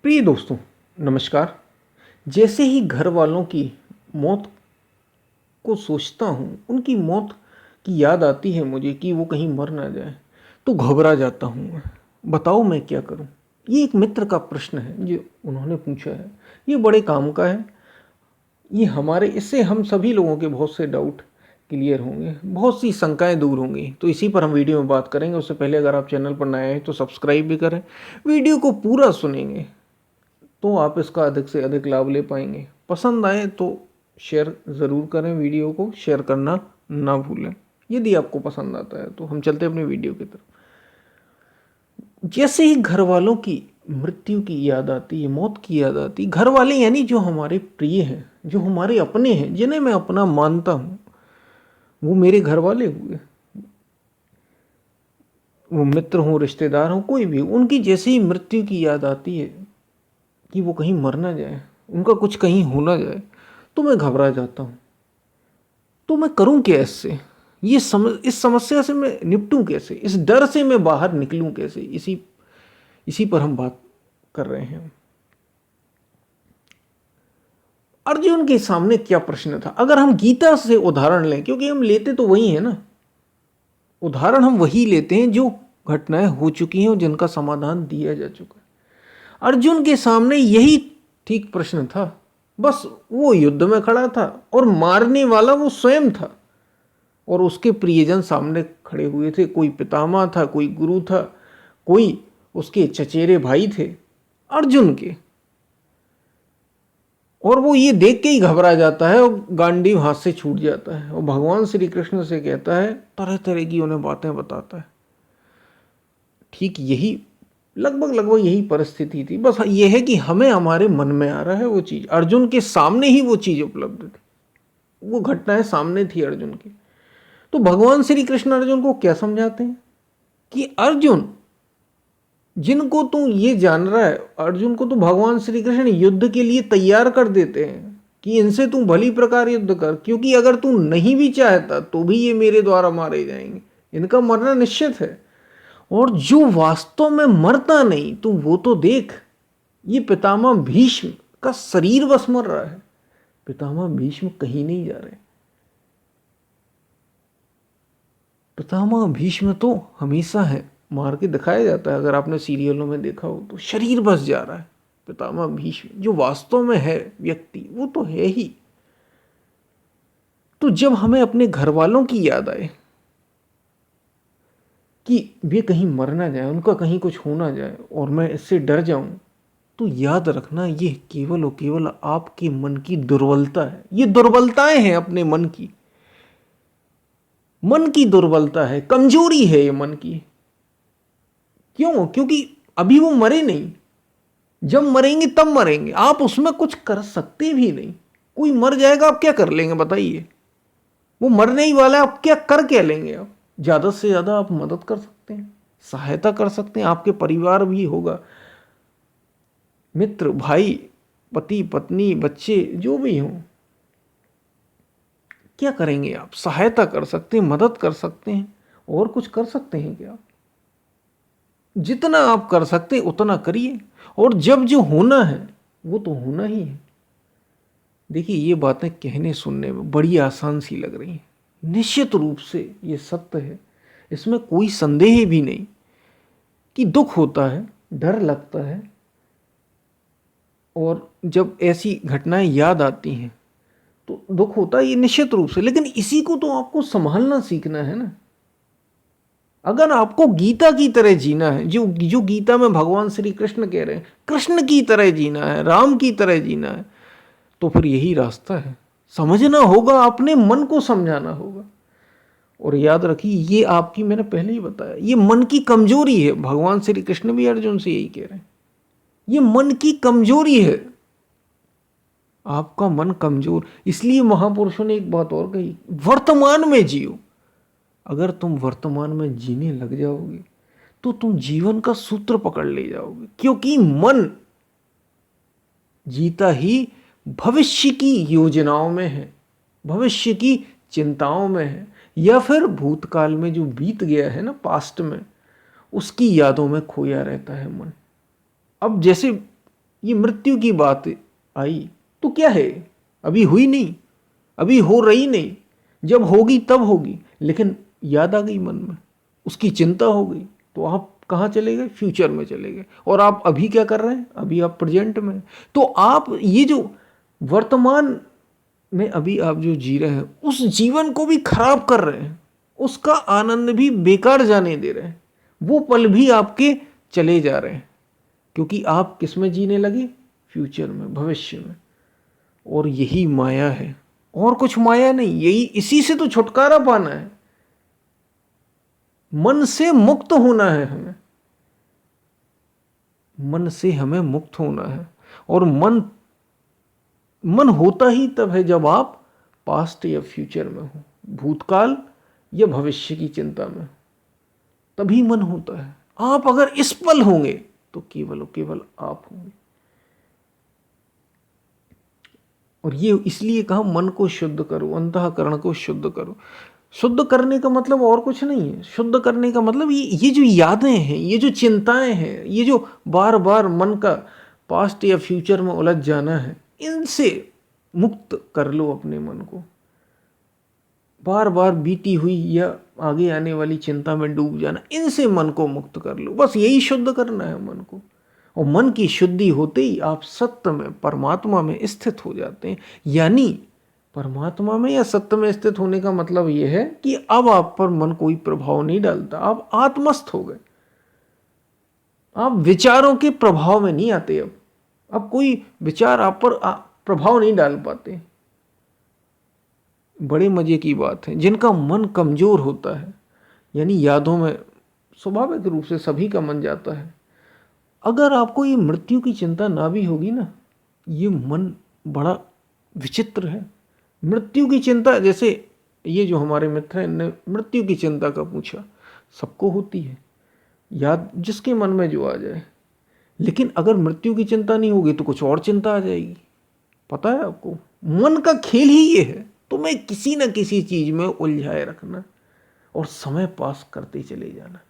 प्रिय दोस्तों, नमस्कार। जैसे ही घर वालों की मौत को सोचता हूँ, उनकी मौत की याद आती है मुझे कि वो कहीं मर ना जाए, तो घबरा जाता हूँ मैं। बताओ मैं क्या करूँ? ये एक मित्र का प्रश्न है जो उन्होंने पूछा है। ये बड़े काम का है। ये हमारे इससे हम सभी लोगों के बहुत से डाउट क्लियर होंगे, बहुत सी शंकाएं दूर होंगी। तो इसी पर हम वीडियो में बात करेंगे। उससे पहले अगर आप चैनल पर नए हैं तो सब्सक्राइब भी करें। वीडियो को पूरा सुनेंगे तो आप इसका अधिक से अधिक लाभ ले पाएंगे। पसंद आए तो शेयर ज़रूर करें, वीडियो को शेयर करना ना भूलें यदि आपको पसंद आता है। तो हम चलते हैं अपनी वीडियो की तरफ। जैसे ही घर वालों की मृत्यु की याद आती है, मौत की याद आती है, घर वाले यानी जो हमारे प्रिय हैं, जो हमारे अपने हैं, जिन्हें मैं अपना मानता हूँ, वो मेरे घर वाले हुए। वो मित्र हों, रिश्तेदार हों, कोई भी, उनकी जैसे ही मृत्यु की याद आती है कि वो कहीं मर ना जाए, उनका कुछ कहीं हो ना जाए, तो मैं घबरा जाता हूँ। तो मैं करूँ क्या इससे? इस समस्या से मैं निपटूं कैसे? इस डर से मैं बाहर निकलूं कैसे? इसी इसी पर हम बात कर रहे हैं। अर्जुन के सामने क्या प्रश्न था? अगर हम गीता से उदाहरण लें, क्योंकि हम लेते तो वही है ना, उदाहरण हम वही लेते हैं जो घटनाएं हो चुकी हैं और जिनका समाधान दिया जा चुका है। अर्जुन के सामने यही ठीक प्रश्न था। बस वो युद्ध में खड़ा था और मारने वाला वो स्वयं था, और उसके प्रियजन सामने खड़े हुए थे। कोई पितामह था, कोई गुरु था, कोई उसके चचेरे भाई थे अर्जुन के। और वो ये देख के ही घबरा जाता है और गांडीव हाथ से छूट जाता है और भगवान श्री कृष्ण से कहता है, तरह तरह की उन्हें बातें बताता है। ठीक यही लगभग लगभग यही परिस्थिति थी। बस ये है कि हमें हमारे मन में आ रहा है वो चीज, अर्जुन के सामने ही वो चीज उपलब्ध थी, वो घटनाएं सामने थी अर्जुन के। तो भगवान श्री कृष्ण अर्जुन को क्या समझाते हैं कि अर्जुन, जिनको तू ये जान रहा है, अर्जुन को तो भगवान श्री कृष्ण युद्ध के लिए तैयार कर देते हैं कि इनसे तू भली प्रकार युद्ध कर, क्योंकि अगर तू नहीं भी चाहता तो भी ये मेरे द्वारा मारे जाएंगे, इनका मरना निश्चित है। और जो वास्तव में मरता नहीं, तू वो तो देख, ये पितामह भीष्म का शरीर बस मर रहा है, पितामह भीष्म कहीं नहीं जा रहे। पितामह भीष्म तो हमेशा है, मार के दिखाया जाता है, अगर आपने सीरियलों में देखा हो तो शरीर बस जा रहा है। पितामह भीष्म जो वास्तव में है व्यक्ति, वो तो है ही। तो जब हमें अपने घर वालों की याद आए कि वे कहीं मर ना जाए, उनका कहीं कुछ हो ना जाए, और मैं इससे डर जाऊं, तो याद रखना ये केवल और केवल आपके मन की दुर्बलता है। ये दुर्बलताएं हैं अपने मन की, मन की दुर्बलता है, कमजोरी है ये मन की। क्यों? क्योंकि अभी वो मरे नहीं, जब मरेंगे तब मरेंगे, आप उसमें कुछ कर सकते भी नहीं। कोई मर जाएगा, आप क्या कर लेंगे बताइए? वो मरने ही वाला है, आप क्या लेंगे? आप ज्यादा से ज्यादा आप मदद कर सकते हैं, सहायता कर सकते हैं, आपके परिवार भी होगा, मित्र, भाई, पति, पत्नी, बच्चे, जो भी हों। क्या करेंगे आप? सहायता कर सकते हैं, मदद कर सकते हैं, और कुछ कर सकते हैं क्या? जितना आप कर सकते हैं उतना करिए, और जब जो होना है वो तो होना ही है। देखिए, ये बातें कहने सुनने में बड़ी आसान सी लग रही हैं, निश्चित रूप से ये सत्य है, इसमें कोई संदेह भी नहीं कि दुख होता है, डर लगता है, और जब ऐसी घटनाएं याद आती हैं तो दुख होता है, ये निश्चित रूप से। लेकिन इसी को तो आपको संभालना सीखना है ना। अगर आपको गीता की तरह जीना है, जो जो गीता में भगवान श्री कृष्ण कह रहे हैं, कृष्ण की तरह जीना है, राम की तरह जीना है, तो फिर यही रास्ता है। समझना होगा, अपने मन को समझाना होगा। और याद रखिए, ये आपकी, मैंने पहले ही बताया, ये मन की कमजोरी है। भगवान श्री कृष्ण भी अर्जुन से यही कह रहे हैं, ये मन की कमजोरी है, आपका मन कमजोर। इसलिए महापुरुषों ने एक बात और कही, वर्तमान में जियो। अगर तुम वर्तमान में जीने लग जाओगे तो तुम जीवन का सूत्र पकड़ ले जाओगे, क्योंकि मन जीता ही भविष्य की योजनाओं में है, भविष्य की चिंताओं में है, या फिर भूतकाल में जो बीत गया है ना, पास्ट में, उसकी यादों में खोया रहता है मन। अब जैसे ये मृत्यु की बात आई तो क्या है, अभी हुई नहीं, अभी हो रही नहीं, जब होगी तब होगी। लेकिन याद आ गई मन में, उसकी चिंता हो गई, तो आप कहाँ चले गए, फ्यूचर में चले गए। और आप अभी क्या कर रहे हैं, अभी आप प्रेजेंट में। तो आप ये जो वर्तमान में अभी आप जो जी रहे हैं, उस जीवन को भी खराब कर रहे हैं, उसका आनंद भी बेकार जाने दे रहे हैं, वो पल भी आपके चले जा रहे हैं, क्योंकि आप किस में जीने लगे, फ्यूचर में, भविष्य में। और यही माया है, और कुछ माया नहीं, यही, इसी से तो छुटकारा पाना है, मन से मुक्त होना है हमें, मन से हमें मुक्त होना है। और मन होता ही तब है जब आप पास्ट या फ्यूचर में हो, भूतकाल या भविष्य की चिंता में, तभी मन होता है। आप अगर इस पल होंगे तो केवल और केवल आप होंगे। और ये इसलिए कहा मन को शुद्ध करो, अंतःकरण को शुद्ध करो। शुद्ध करने का मतलब और कुछ नहीं है, शुद्ध करने का मतलब ये जो यादें हैं, ये जो चिंताएं हैं, ये जो बार बार मन का पास्ट या फ्यूचर में उलझ जाना है, इनसे मुक्त कर लो अपने मन को। बार बार बीती हुई या आगे आने वाली चिंता में डूब जाना, इनसे मन को मुक्त कर लो, बस यही शुद्ध करना है मन को। और मन की शुद्धि होते ही आप सत्य में, परमात्मा में स्थित हो जाते हैं। यानी परमात्मा में या सत्य में स्थित होने का मतलब यह है कि अब आप पर मन कोई प्रभाव नहीं डालता, आप आत्मस्थ हो गए, आप विचारों के प्रभाव में नहीं आते। अब कोई विचार आप पर प्रभाव नहीं डाल पाते। बड़े मजे की बात है, जिनका मन कमजोर होता है, यानी यादों में स्वाभाविक रूप से सभी का मन जाता है। अगर आपको ये मृत्यु की चिंता ना भी होगी ना, ये मन बड़ा विचित्र है। मृत्यु की चिंता, जैसे ये जो हमारे मित्र हैं, इनने मृत्यु की चिंता का पूछा, सबको होती है, याद जिसके मन में जो आ जाए। लेकिन अगर मृत्यु की चिंता नहीं होगी तो कुछ और चिंता आ जाएगी। पता है आपको, मन का खेल ही ये है, तुम्हें किसी न किसी चीज में उलझाए रखना और समय पास करते चले जाना।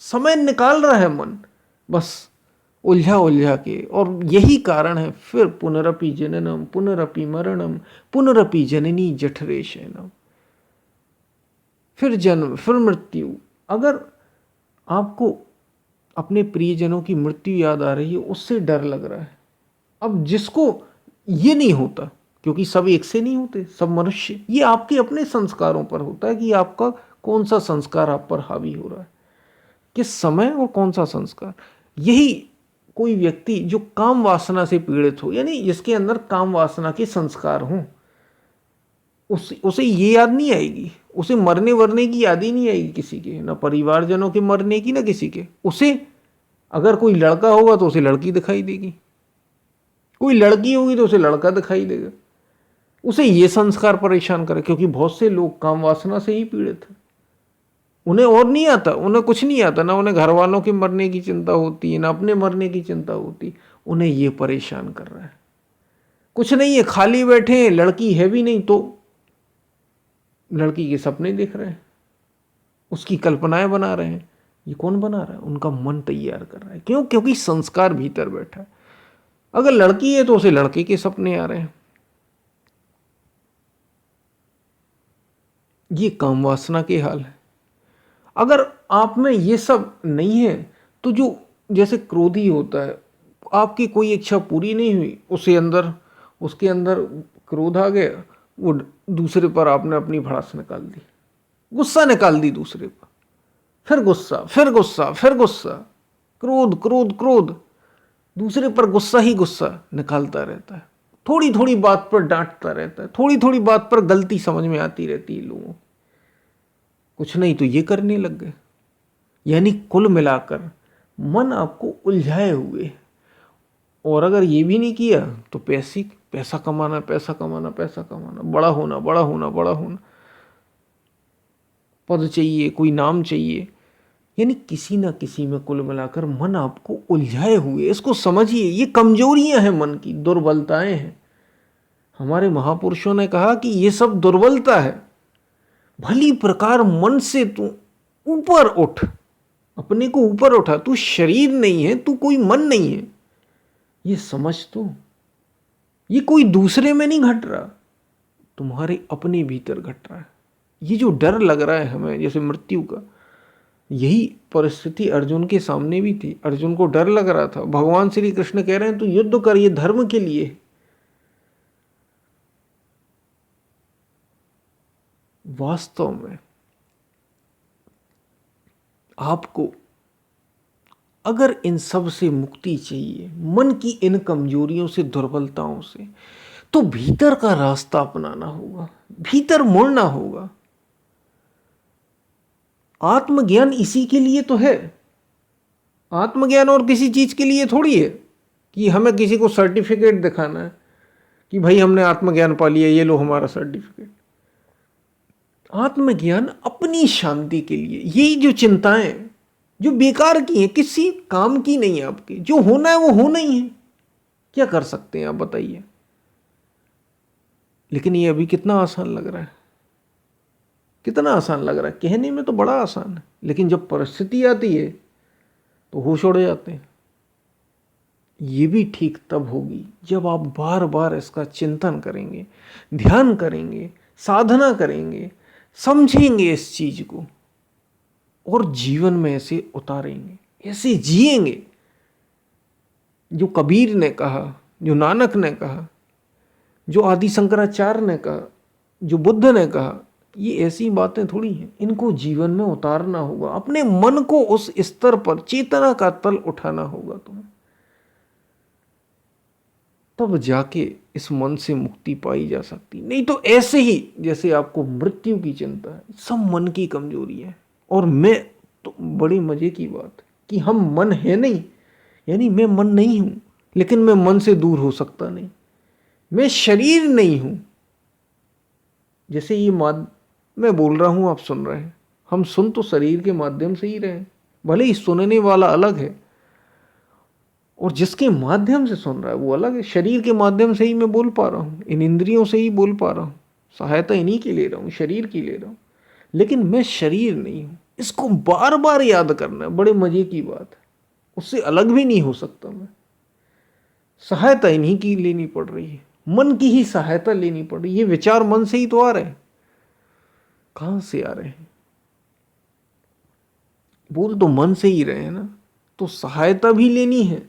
समय निकाल रहा है मन, बस उलझा उलझा के। और यही कारण है फिर पुनरपि जननम पुनरपि मरणम पुनरपि जननी जठरे शयनम, फिर जन्म फिर मृत्यु। अगर आपको अपने प्रियजनों की मृत्यु याद आ रही है, उससे डर लग रहा है। अब जिसको ये नहीं होता, क्योंकि सब एक से नहीं होते, सब मनुष्य, ये आपके अपने संस्कारों पर होता है कि आपका कौन सा संस्कार आप पर हावी हो रहा है, किस समय और कौन सा संस्कार। यही कोई व्यक्ति जो काम वासना से पीड़ित हो, यानी जिसके अंदर काम वासना के संस्कार हों, उसे ये याद नहीं आएगी, उसे मरने वरने की याद ही नहीं आएगी किसी के, ना परिवारजनों के मरने की, ना किसी के। उसे अगर कोई लड़का होगा तो उसे लड़की दिखाई देगी, कोई लड़की होगी तो उसे लड़का दिखाई देगा। उसे ये संस्कार परेशान करे, क्योंकि बहुत से लोग काम वासना से ही पीड़ित हैं। उन्हें और नहीं आता, उन्हें कुछ नहीं आता, ना उन्हें घर वालों के मरने की चिंता होती है, ना अपने मरने की चिंता होती, उन्हें ये परेशान कर रहा है। कुछ नहीं है, खाली बैठे हैं, लड़की है भी नहीं तो लड़की के सपने देख रहे हैं, उसकी कल्पनाएं बना रहे हैं। ये कौन बना रहा है, उनका मन तैयार कर रहा है। क्यों, क्योंकि संस्कार भीतर बैठा है। अगर लड़की है तो उसे लड़के के सपने आ रहे हैं। ये काम वासना के हाल है। अगर आप में ये सब नहीं है तो जो जैसे क्रोधी होता है, आपकी कोई इच्छा पूरी नहीं हुई, उसके अंदर क्रोध आ गया, वो दूसरे पर आपने अपनी भड़ास निकाल दी, गुस्सा निकाल दी दूसरे पर, फिर गुस्सा फिर गुस्सा फिर गुस्सा, क्रोध क्रोध क्रोध, दूसरे पर गुस्सा ही गुस्सा निकालता रहता है। थोड़ी थोड़ी बात पर डांटता रहता है, थोड़ी थोड़ी बात पर गलती समझ में आती रहती है लोगों। कुछ नहीं तो ये करने लग गए। यानी कुल मिलाकर मन आपको उलझाए हुए। और अगर ये भी नहीं किया तो पैसा कमाना पैसा कमाना पैसा कमाना, बड़ा होना बड़ा होना बड़ा होना, पद चाहिए, कोई नाम चाहिए, यानी किसी ना किसी में कुल मिलाकर मन आपको उलझाए हुए। इसको समझिए, ये कमजोरियां हैं मन की, दुर्बलताएं हैं। हमारे महापुरुषों ने कहा कि ये सब दुर्बलता है। भली प्रकार मन से तू ऊपर उठ, अपने को ऊपर उठा। तू शरीर नहीं है, तू कोई मन नहीं है, ये समझ तो, ये कोई दूसरे में नहीं घट रहा, तुम्हारे अपने भीतर घट रहा है। ये जो डर लग रहा है हमें जैसे मृत्यु का, यही परिस्थिति अर्जुन के सामने भी थी। अर्जुन को डर लग रहा था। भगवान श्री कृष्ण कह रहे हैं तू युद्ध कर, ये धर्म के लिए है। वास्तव में आपको अगर इन सब से मुक्ति चाहिए, मन की इन कमजोरियों से, दुर्बलताओं से, तो भीतर का रास्ता अपनाना होगा, भीतर मुड़ना होगा। आत्मज्ञान इसी के लिए तो है। आत्मज्ञान और किसी चीज के लिए थोड़ी है कि हमें किसी को सर्टिफिकेट दिखाना है कि भाई हमने आत्मज्ञान पा लिया, ये लो हमारा सर्टिफिकेट। आत्मज्ञान अपनी शांति के लिए। यही जो चिंताएं जो बेकार की हैं, किसी काम की नहीं है आपके, जो होना है वो होना ही है, क्या कर सकते हैं आप बताइए। लेकिन ये अभी कितना आसान लग रहा है, कितना आसान लग रहा है, कहने में तो बड़ा आसान है, लेकिन जब परिस्थिति आती है तो होश उड़ जाते हैं। ये भी ठीक तब होगी जब आप बार बार इसका चिंतन करेंगे, ध्यान करेंगे, साधना करेंगे, समझेंगे इस चीज को और जीवन में ऐसे उतारेंगे, ऐसे जिएंगे। जो कबीर ने कहा, जो नानक ने कहा, जो आदि शंकराचार्य ने कहा, जो बुद्ध ने कहा, ये ऐसी बातें थोड़ी हैं। इनको जीवन में उतारना होगा, अपने मन को उस स्तर पर चेतना का तल उठाना होगा तुम्हें, तब जाके इस मन से मुक्ति पाई जा सकती। नहीं तो ऐसे ही जैसे आपको मृत्यु की चिंता है, सब मन की कमजोरी है। और मैं तो बड़ी मजे की बात है कि हम मन है नहीं, यानी मैं मन नहीं हूं, लेकिन मैं मन से दूर हो सकता नहीं। मैं शरीर नहीं हूं। जैसे ये मैं बोल रहा हूं, आप सुन रहे हैं, हम सुन तो शरीर के माध्यम से ही रहे हैं, भले ही सुनने वाला अलग है और जिसके माध्यम से सुन रहा है वो अलग है। शरीर के माध्यम से ही मैं बोल पा रहा हूँ, इन इंद्रियों से ही बोल पा रहा हूँ, सहायता इन्हीं की ले रहा हूँ, शरीर की ले रहा हूँ, लेकिन मैं शरीर नहीं हूँ। इसको बार बार याद करना है, बड़े मजे की बात है, उससे अलग भी नहीं हो सकता मैं। सहायता इन्हीं की लेनी पड़ रही है, मन की ही सहायता लेनी पड़ रही है। ये विचार मन से ही तो आ रहे हैं, कहां से आ रहे हैं? बोल तो मन से ही रहे हैं ना, तो सहायता भी लेनी है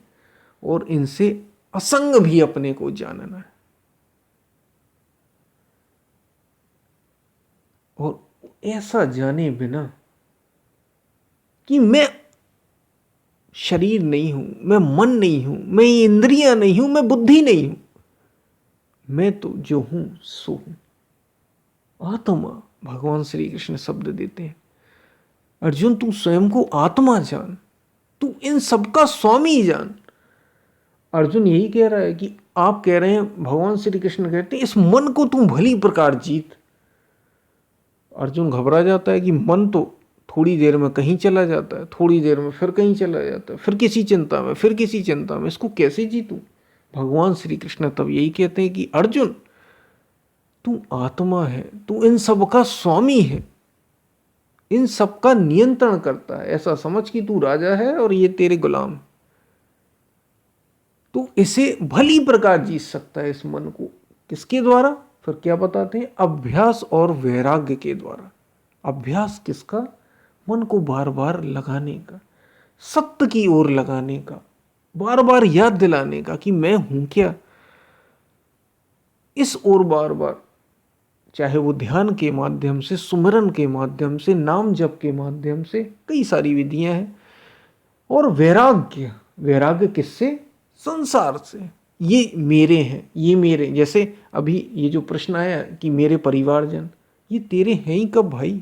और इनसे असंग भी अपने को जानना है। और ऐसा जाने बिना कि मैं शरीर नहीं हूं, मैं मन नहीं हूं, मैं इंद्रियां नहीं हूं, मैं बुद्धि नहीं हूं, मैं तो जो हूं सो हूं। आत्मा, भगवान श्री कृष्ण शब्द देते हैं, अर्जुन तू स्वयं को आत्मा जान, तू इन सबका स्वामी जान। अर्जुन यही कह रहा है कि आप कह रहे हैं, भगवान श्री कृष्ण कहते हैं इस मन को तू भली प्रकार जीत। अर्जुन घबरा जाता है कि मन तो थोड़ी देर में कहीं चला जाता है, थोड़ी देर में फिर कहीं चला जाता है, फिर किसी चिंता में, फिर किसी चिंता में, इसको कैसे जीतूं? भगवान श्री कृष्ण तब यही कहते हैं कि अर्जुन तू आत्मा है, तू इन सब का स्वामी है, इन सब का नियंत्रण करता है। ऐसा समझ कि तू राजा है और ये तेरे गुलाम। तू इसे भली प्रकार जीत सकता है, इस मन को। किसके द्वारा? फिर क्या बताते हैं? अभ्यास और वैराग्य के द्वारा। अभ्यास किसका? मन को बार बार लगाने का, सत्य की ओर लगाने का, बार बार याद दिलाने का कि मैं हूं क्या। इस ओर बार बार, चाहे वो ध्यान के माध्यम से, सुमिरन के माध्यम से, नाम जप के माध्यम से, कई सारी विधियां हैं। और वैराग्य, वैराग्य किससे? संसार से। ये मेरे हैं, ये मेरे, जैसे अभी ये जो प्रश्न आया कि मेरे परिवारजन, ये तेरे हैं ही कब भाई?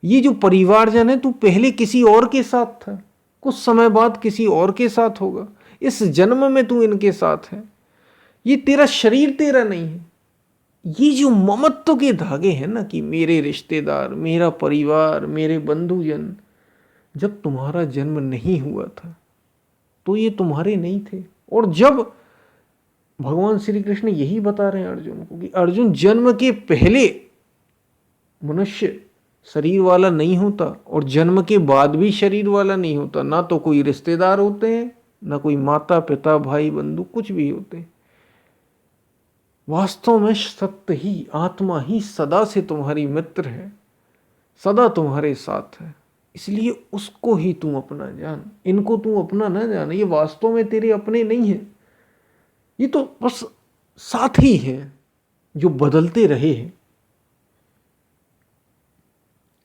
ये जो परिवारजन है, तू पहले किसी और के साथ था, कुछ समय बाद किसी और के साथ होगा, इस जन्म में तू इनके साथ है। ये तेरा शरीर तेरा नहीं है। ये जो ममत्व के धागे हैं ना कि मेरे रिश्तेदार, मेरा परिवार, मेरे बंधुजन, जब तुम्हारा जन्म नहीं हुआ था तो ये तुम्हारे नहीं थे। और जब भगवान श्री कृष्ण यही बता रहे हैं अर्जुन को कि अर्जुन, जन्म के पहले मनुष्य शरीर वाला नहीं होता और जन्म के बाद भी शरीर वाला नहीं होता। ना तो कोई रिश्तेदार होते हैं, ना कोई माता पिता भाई बंधु कुछ भी होते। वास्तव में सत्य ही, आत्मा ही सदा से तुम्हारी मित्र है, सदा तुम्हारे साथ है। इसलिए उसको ही तू अपना जान, इनको तू अपना ना जान। ये वास्तव में तेरे अपने नहीं है, ये तो बस साथी हैं जो बदलते रहे हैं।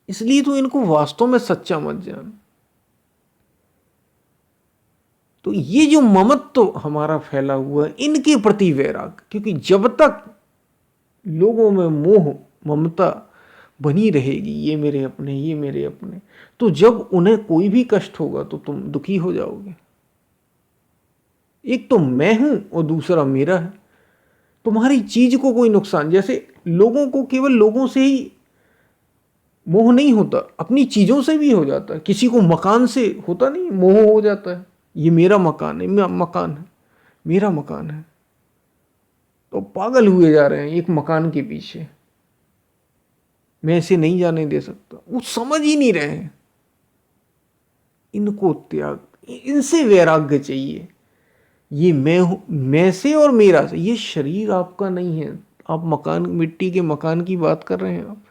इसलिए तू इनको वास्तव में सच्चा मत जान। तो ये जो ममत्व तो हमारा फैला हुआ है, इनके प्रति वैराग्य, क्योंकि जब तक लोगों में मोह ममता बनी रहेगी, ये मेरे अपने, ये मेरे अपने, तो जब उन्हें कोई भी कष्ट होगा तो तुम दुखी हो जाओगे। एक तो मैं हूं और दूसरा मेरा है। तुम्हारी चीज को कोई नुकसान, जैसे लोगों को केवल लोगों से ही मोह नहीं होता, अपनी चीजों से भी हो जाता है। किसी को मकान से होता नहीं, मोह हो जाता है, ये मेरा मकान है, मकान है, मेरा मकान है। तो पागल हुए जा रहे हैं एक मकान के पीछे, मैं इसे नहीं जाने दे सकता। वो समझ ही नहीं रहे हैं। इनको त्याग, इनसे वैराग्य चाहिए। ये मैं हूं, मैं से और मेरा से। ये शरीर आपका नहीं है। आप मकान, मिट्टी के मकान की बात कर रहे हैं।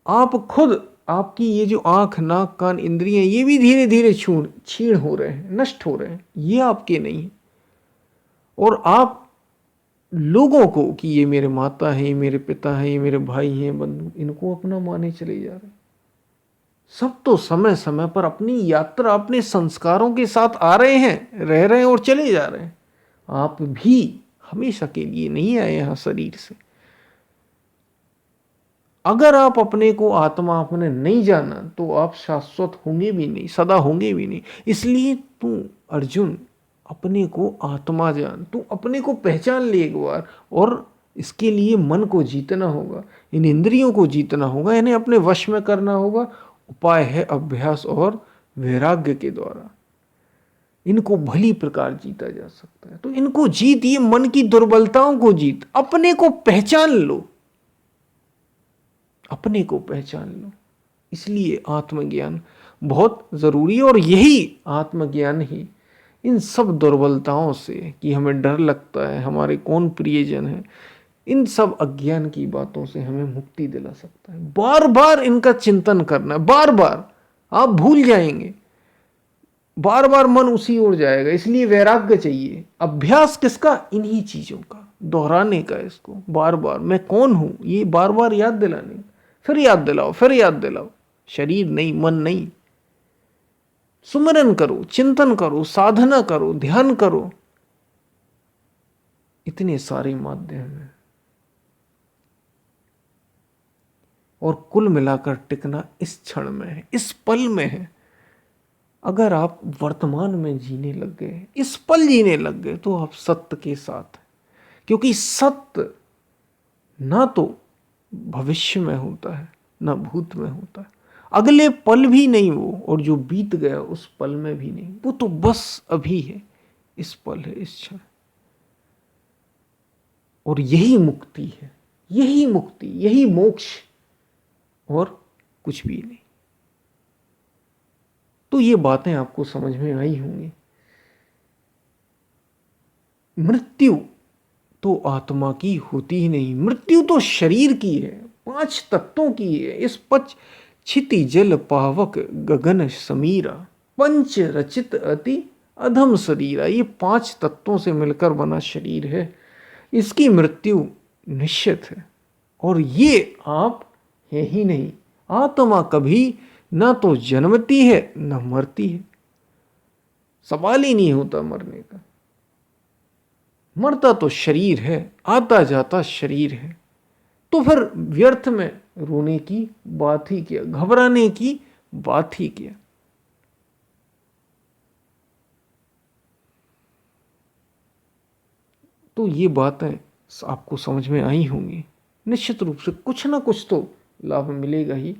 आप खुद, आपकी ये जो आंख नाक कान इंद्रियां, ये भी धीरे धीरे छीण हो रहे हैं, नष्ट हो रहे हैं। ये आपके नहीं है। और आप लोगों को कि ये मेरे माता है, ये मेरे पिता है, ये मेरे भाई हैं, बंधु, इनको अपना माने चले जा रहे हैं। सब तो समय समय पर अपनी यात्रा अपने संस्कारों के साथ आ रहे हैं, रह रहे हैं और चले जा रहे हैं। आप भी हमेशा के लिए नहीं आए यहां शरीर से। अगर आप अपने को आत्मा आपने नहीं जाना तो आप शाश्वत होंगे भी नहीं, सदा होंगे भी नहीं। इसलिए तू अर्जुन अपने को आत्मा जान, तू अपने को पहचान ले एक बार। और इसके लिए मन को जीतना होगा, इन इंद्रियों को जीतना होगा, इन्हें अपने वश में करना होगा। उपाय है अभ्यास और वैराग्य के द्वारा। इनको भली प्रकार जीता जा सकता है। तो इनको जीत, ये मन की दुर्बलताओं को जीत, अपने को पहचान लो, अपने को पहचान लो। इसलिए आत्मज्ञान बहुत जरूरी है। और यही आत्मज्ञान ही इन सब दुर्बलताओं से, कि हमें डर लगता है, हमारे कौन प्रियजन है, इन सब अज्ञान की बातों से हमें मुक्ति दिला सकता है। बार बार इनका चिंतन करना, बार बार आप भूल जाएंगे, बार बार मन उसी ओर जाएगा। इसलिए वैराग्य चाहिए। अभ्यास किसका? इन्हीं चीजों का, दोहराने का। इसको बार बार, मैं कौन हूं, ये बार बार याद दिलाने, फिर याद दिलाओ, फिर याद दिलाओ। शरीर नहीं, मन नहीं। सुमिरन करो, चिंतन करो, साधना करो, ध्यान करो। इतने सारे माध्यम हैं। और कुल मिलाकर टिकना इस क्षण में है, इस पल में है। अगर आप वर्तमान में जीने लग गए, इस पल जीने लग गए, तो आप सत्य के साथ हैं। क्योंकि सत्य ना तो भविष्य में होता है, ना भूत में होता है, अगले पल भी नहीं वो, और जो बीत गया उस पल में भी नहीं। वो तो बस अभी है, इस पल है, इस क्षण। और यही मुक्ति है, यही मुक्ति, यही मोक्ष, और कुछ भी नहीं। तो ये बातें आपको समझ में आई होंगी। मृत्यु तो आत्मा की होती ही नहीं, मृत्यु तो शरीर की है, 5 तत्वों की है। इस पच छिति जल पावक गगन समीरा, पंच रचित अति अधम शरीरा। ये 5 तत्वों से मिलकर बना शरीर है। इसकी मृत्यु निश्चित है। और ये आप है ही नहीं। आत्मा कभी ना तो जन्मती है ना मरती है। सवाल ही नहीं होता मरने का। मरता तो शरीर है, आता जाता शरीर है। तो फिर व्यर्थ में रोने की बात ही क्या, घबराने की बात ही क्या। तो ये बातें आपको समझ में आई होंगी। निश्चित रूप से कुछ ना कुछ तो लाभ मिलेगा ही।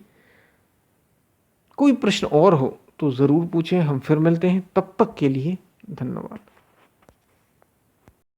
कोई प्रश्न और हो तो ज़रूर पूछें, हम फिर मिलते हैं। तब तक के लिए धन्यवाद।